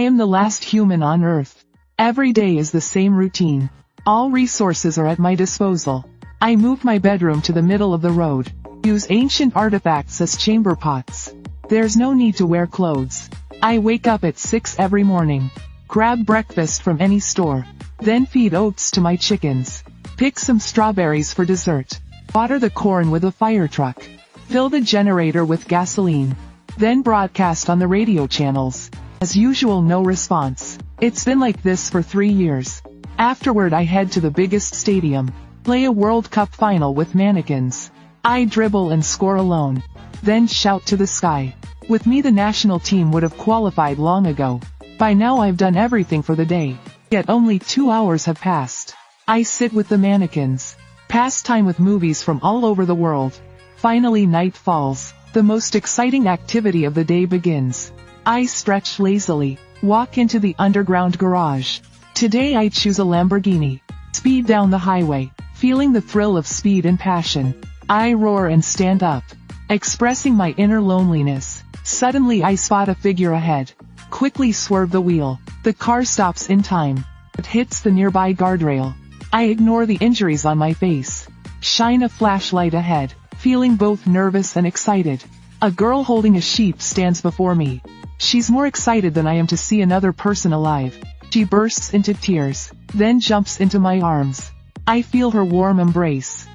I am the last human on Earth. Every day is the same routine. All resources are at my disposal. I move my bedroom to the middle of the road. Use ancient artifacts as chamber pots. There's no need to wear clothes. I wake up at 6 every morning. Grab breakfast from any store. Then feed oats to my chickens. Pick some strawberries for dessert. Water the corn with a fire truck. Fill the generator with gasoline. Then broadcast on the radio channels. As usual, no response. It's been like this for 3 years. Afterward I head to the biggest stadium. Play a World Cup final with mannequins. I dribble and score alone. Then shout to the sky. With me the national team would have qualified long ago. By now I've done everything for the day. Yet only 2 hours have passed. I sit with the mannequins. Pass time with movies from all over the world. Finally night falls. The most exciting activity of the day begins. I stretch lazily. Walk into the underground garage. Today I choose a Lamborghini. Speed down the highway. Feeling the thrill of speed and passion. I roar and stand up. Expressing my inner loneliness. Suddenly I spot a figure ahead. Quickly swerve the wheel. The car stops in time. It hits the nearby guardrail. I ignore the injuries on my face. Shine a flashlight ahead. Feeling both nervous and excited. A girl holding a sheep stands before me. She's more excited than I am to see another person alive. She bursts into tears, then jumps into my arms. I feel her warm embrace.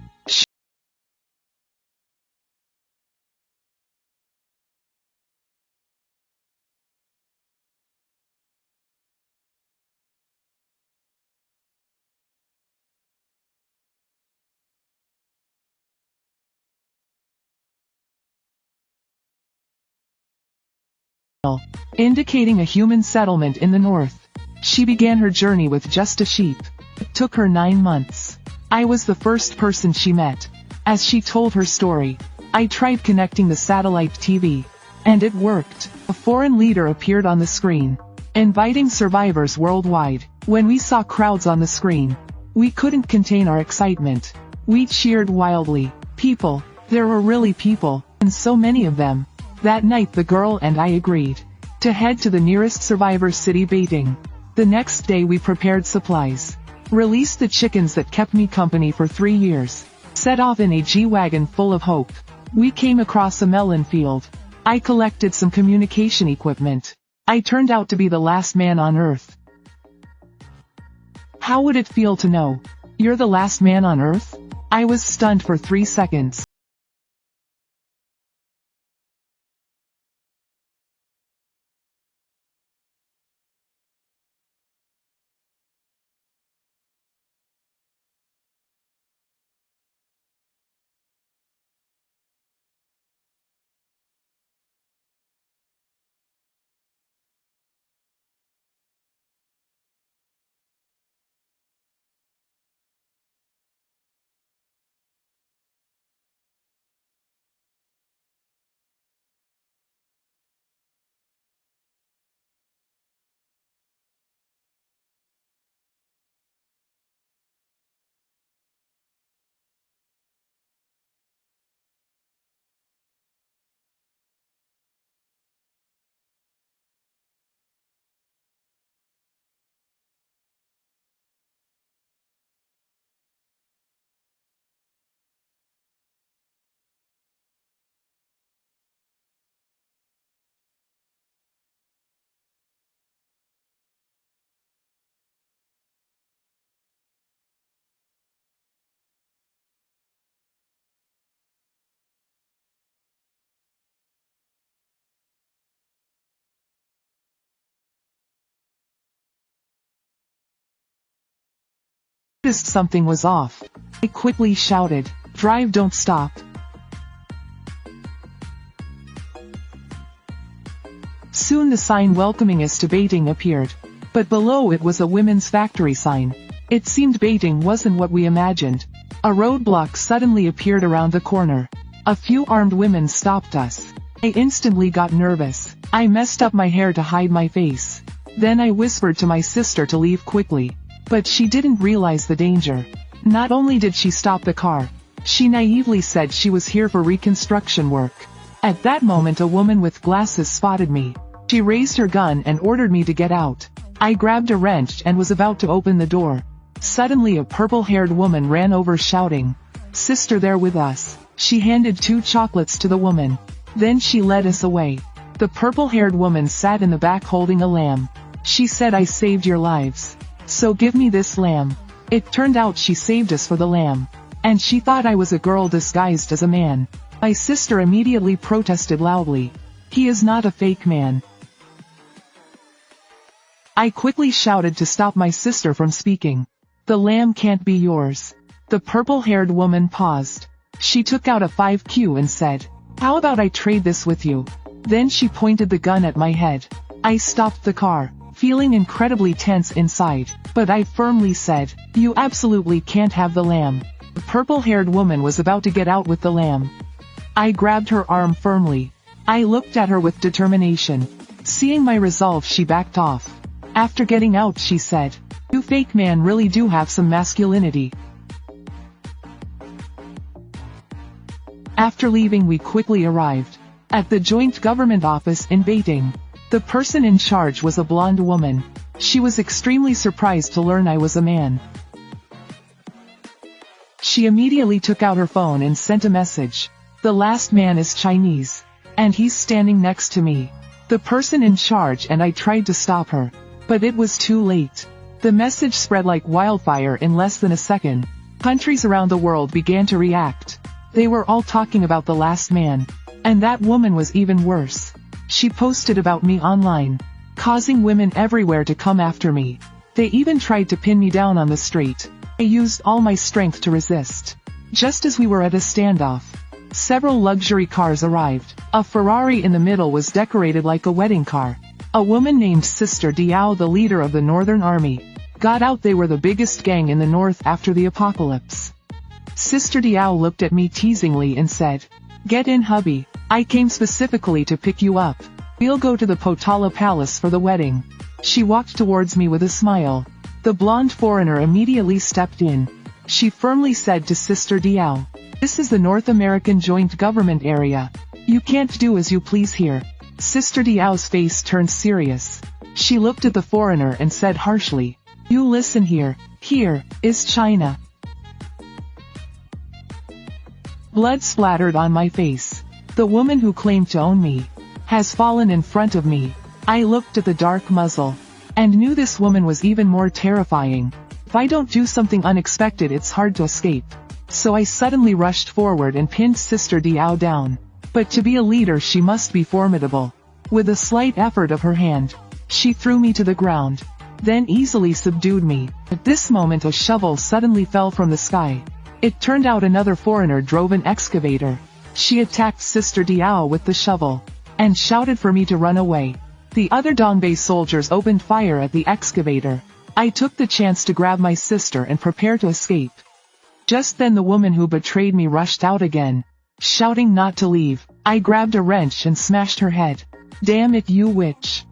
Indicating a human settlement in the north. She began her journey with just a sheep. It took her 9 months. I was the first person she met. As she told her story, I tried connecting the satellite TV. And it worked. A foreign leader appeared on the screen, inviting survivors worldwide. When we saw crowds on the screen, we couldn't contain our excitement. We cheered wildly. People. There were really people, and so many of them. That night the girl and I agreed to head to the nearest survivor city baiting. The next day we prepared supplies, released the chickens that kept me company for 3 years, set off in a G-Wagon full of hope. We came across a melon field. I collected some communication equipment. I turned out to be the last man on Earth. How would it feel to know you're the last man on Earth? I was stunned for 3 seconds. Noticed something was off. I quickly shouted, "Drive, don't stop." Soon the sign welcoming us to baiting appeared, but below it was a women's factory sign. It seemed baiting wasn't what we imagined. A roadblock suddenly appeared around the corner. A few armed women stopped us. I instantly got nervous. I messed up my hair to hide my face. Then I whispered to my sister to leave quickly. But she didn't realize the danger. Not only did she stop the car, she naively said she was here for reconstruction work. At that moment a woman with glasses spotted me. She She raised her gun and ordered me to get out. I grabbed a wrench and was about to open the door. Suddenly a purple-haired woman ran over shouting, "Sister, they're with us." She handed 2 chocolates to the woman. Then she led us away. The purple-haired woman sat in the back holding a lamb. She said, "I saved your lives. So give me this lamb." It turned out she saved us for the lamb. And she thought I was a girl disguised as a man. My sister immediately protested loudly. "He is not a fake man." I quickly shouted to stop my sister from speaking. "The lamb can't be yours." The purple-haired woman paused. She took out a 5Q and said, "How about I trade this with you?" Then she pointed the gun at my head. I stopped the car, feeling incredibly tense inside, but I firmly said, "You absolutely can't have the lamb." The purple-haired woman was about to get out with the lamb. I grabbed her arm firmly. I looked at her with determination. Seeing my resolve, she backed off. After getting out, she said, "You fake man really do have some masculinity." After leaving, we quickly arrived at the joint government office in Beijing. The person in charge was a blonde woman. She was extremely surprised to learn I was a man. She immediately took out her phone and sent a message. "The last man is Chinese. And he's standing next to me." The person in charge and I tried to stop her. But it was too late. The message spread like wildfire in less than a second. Countries around the world began to react. They were all talking about the last man. And that woman was even worse. She posted about me online, causing women everywhere to come after me. They even tried to pin me down on the street. I used all my strength to resist. Just as we were at a standoff, several luxury cars arrived. A Ferrari in the middle was decorated like a wedding car. A woman named Sister Diao, the leader of the Northern Army, got out. They were the biggest gang in the north after the apocalypse. Sister Diao looked at me teasingly and said, "Get in, hubby. I came specifically to pick you up. We'll go to the Potala Palace for the wedding." She walked towards me with a smile. The blonde foreigner immediately stepped in. She firmly said to Sister Diao, "This is the North American joint government area. You can't do as you please here." Sister Diao's face turned serious. She looked at the foreigner and said harshly, "You listen here. Here is China." Blood splattered on my face. The woman who claimed to own me has fallen in front of me. I looked at the dark muzzle and knew this woman was even more terrifying. If I don't do something unexpected, it's hard to escape. So I suddenly rushed forward and pinned Sister Diao down. But to be a leader, she must be formidable. With a slight effort of her hand, she threw me to the ground, then easily subdued me. At this moment, a shovel suddenly fell from the sky. It turned out another foreigner drove an excavator. She attacked Sister Diao with the shovel and shouted for me to run away. The other Dongbei soldiers opened fire at the excavator. I took the chance to grab my sister and prepare to escape. Just then the woman who betrayed me rushed out again, shouting not to leave. I grabbed a wrench and smashed her head. "Damn it, you witch."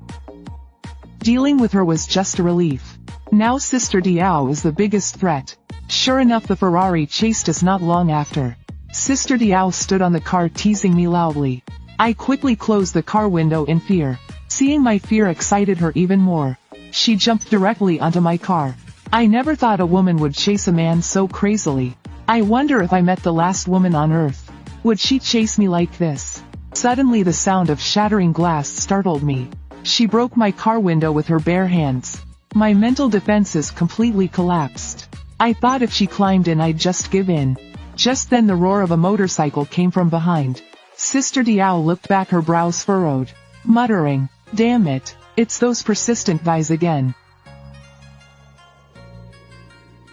Dealing with her was just a relief. Now Sister Diao is the biggest threat. Sure enough, the Ferrari chased us not long after. Sister Diao stood on the car teasing me loudly. I quickly closed the car window in fear. Seeing my fear excited her even more. She jumped directly onto my car. I never thought a woman would chase a man so crazily. I wonder if I met the last woman on earth, would she chase me like this? Suddenly the sound of shattering glass startled me. She broke my car window with her bare hands. My mental defenses completely collapsed. I thought if she climbed in, I'd just give in. Just then the roar of a motorcycle came from behind. Sister Diao looked back, her brows furrowed, muttering, "Damn it, it's those persistent guys again."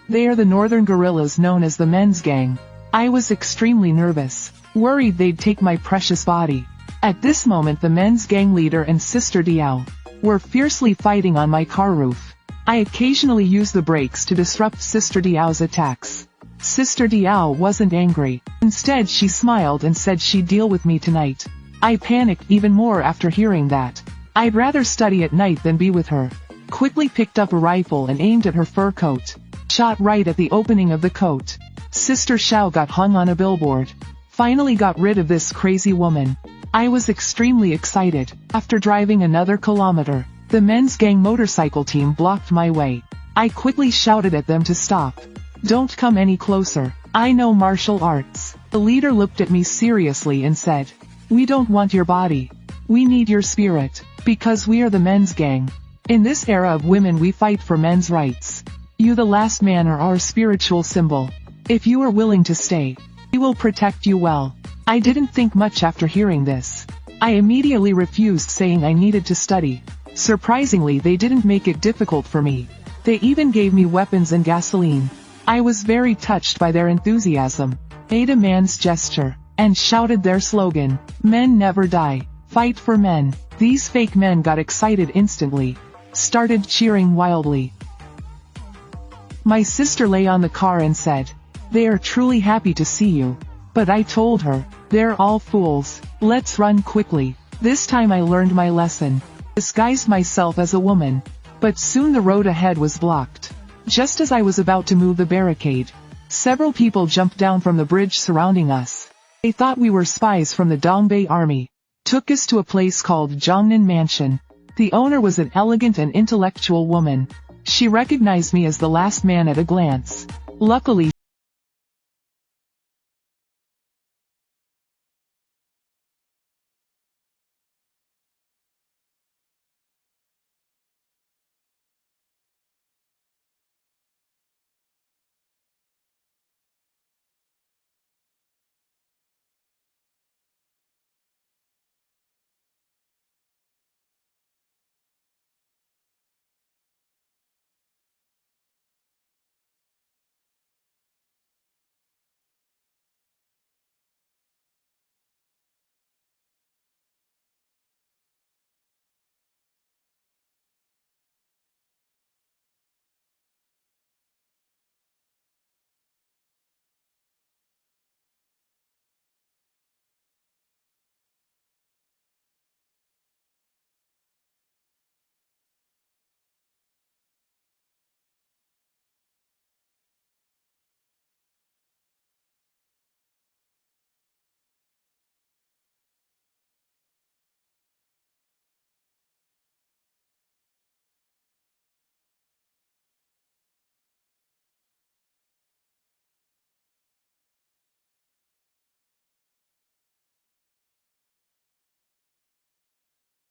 They are the northern guerrillas known as the men's gang. I was extremely nervous, worried they'd take my precious body. At this moment, the men's gang leader and Sister Diao were fiercely fighting on my car roof. I occasionally used the brakes to disrupt Sister Diao's attacks. Sister Diao wasn't angry. Instead, she smiled and said she'd deal with me tonight. I panicked even more after hearing that. I'd rather study at night than be with her. Quickly picked up a rifle and aimed at her fur coat. Shot right at the opening of the coat. Sister Xiao got hung on a billboard. Finally got rid of this crazy woman. I was extremely excited. After driving another kilometer, the men's gang motorcycle team blocked my way. I quickly shouted at them to stop. Don't come any closer. I know martial arts. The leader looked at me seriously and said, we don't want your body. We need your spirit. Because we are the men's gang. In this era of women we fight for men's rights. You the last man are our spiritual symbol. If you are willing to stay, we will protect you well. I didn't think much after hearing this. I immediately refused, saying I needed to study. Surprisingly, they didn't make it difficult for me. They even gave me weapons and gasoline. I was very touched by their enthusiasm, made a man's gesture, and shouted their slogan, "Men never die. Fight for men." These fake men got excited instantly, started cheering wildly. My sister lay on the car and said, "They are truly happy to see you." But I told her, "They're all fools. Let's run quickly." This time I learned my lesson. Disguised myself as a woman. But soon the road ahead was blocked. Just as I was about to move the barricade, several people jumped down from the bridge surrounding us. They thought we were spies from the Dongbei army. Took us to a place called Zhongnan Mansion. The owner was an elegant and intellectual woman. She recognized me as the last man at a glance. Luckily,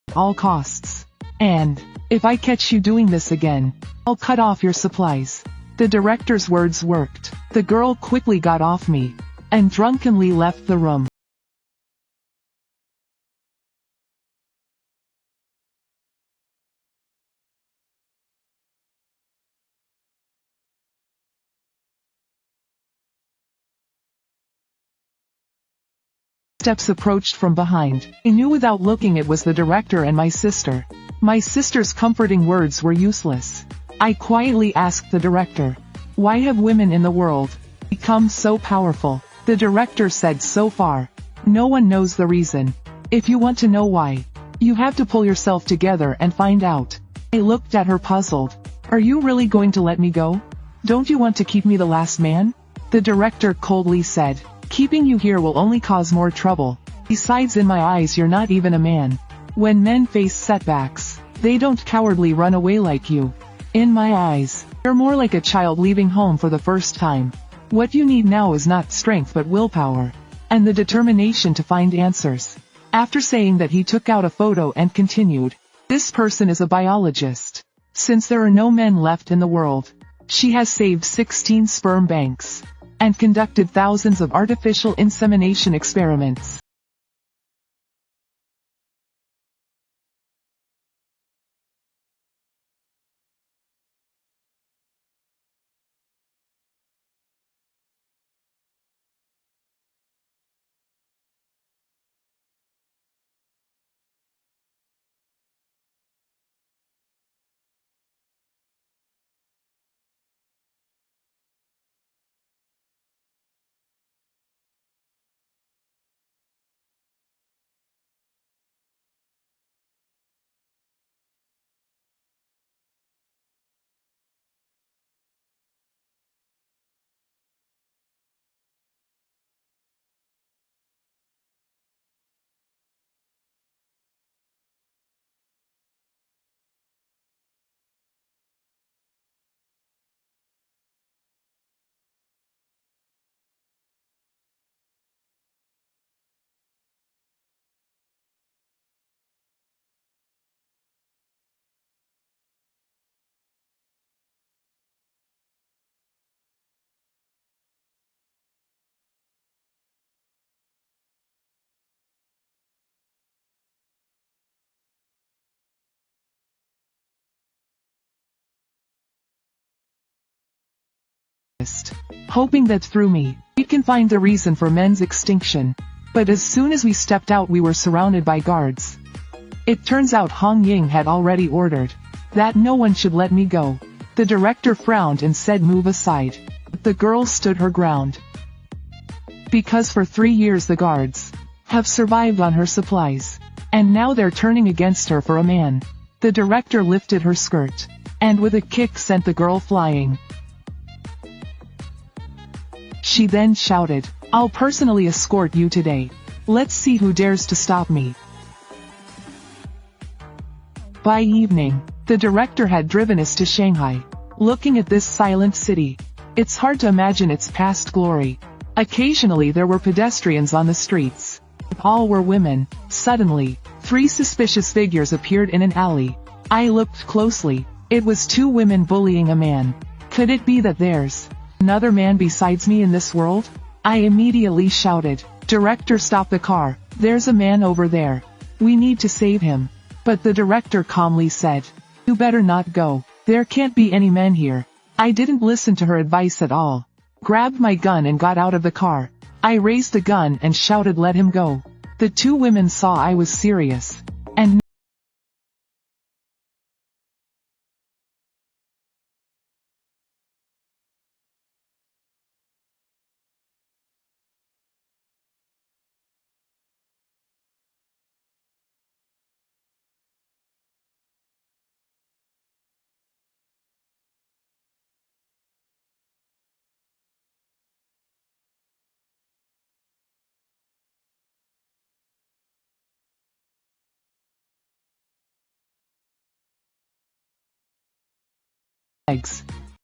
at all costs. And, if I catch you doing this again, I'll cut off your supplies. The director's words worked. The girl quickly got off me, and drunkenly left the room. Steps approached from behind. I knew without looking it was the director and my sister. My sister's comforting words were useless. I quietly asked the director, "Why have women in the world become so powerful?" The director said, "So far, no one knows the reason. If you want to know why, you have to pull yourself together and find out." I looked at her puzzled. "Are you really going to let me go? Don't you want to keep me the last man?" The director coldly said, "Keeping you here will only cause more trouble. Besides, in my eyes you're not even a man. When men face setbacks, they don't cowardly run away like you. In my eyes, you're more like a child leaving home for the first time. What you need now is not strength but willpower, and the determination to find answers." After saying that, he took out a photo and continued, "This person is a biologist. Since there are no men left in the world, she has saved 16 sperm banks and conducted thousands of artificial insemination experiments. hoping that through me, we can find the reason for men's extinction. But as soon as we stepped out we were surrounded by guards. It turns out Hong Ying had already ordered that no one should let me go. The director frowned and said move aside. The girl stood her ground. Because for 3 years the guards have survived on her supplies. And now they're turning against her for a man. The director lifted her skirt. And with a kick sent the girl flying. She then shouted, I'll personally escort you today. Let's see who dares to stop me. By evening, the director had driven us to Shanghai. Looking at this silent city, it's hard to imagine its past glory. Occasionally there were pedestrians on the streets. All were women. Suddenly, 3 suspicious figures appeared in an alley. I looked closely. It was 2 women bullying a man. Could it be that there's another man besides me in this world? I immediately shouted, Director, stop the car. There's a man over there. We need to save him. But the director calmly said, you better not go. There can't be any men here. I didn't listen to her advice at all. Grabbed my gun and got out of the car. I raised the gun and shouted let him go. The 2 women saw I was serious. And legs.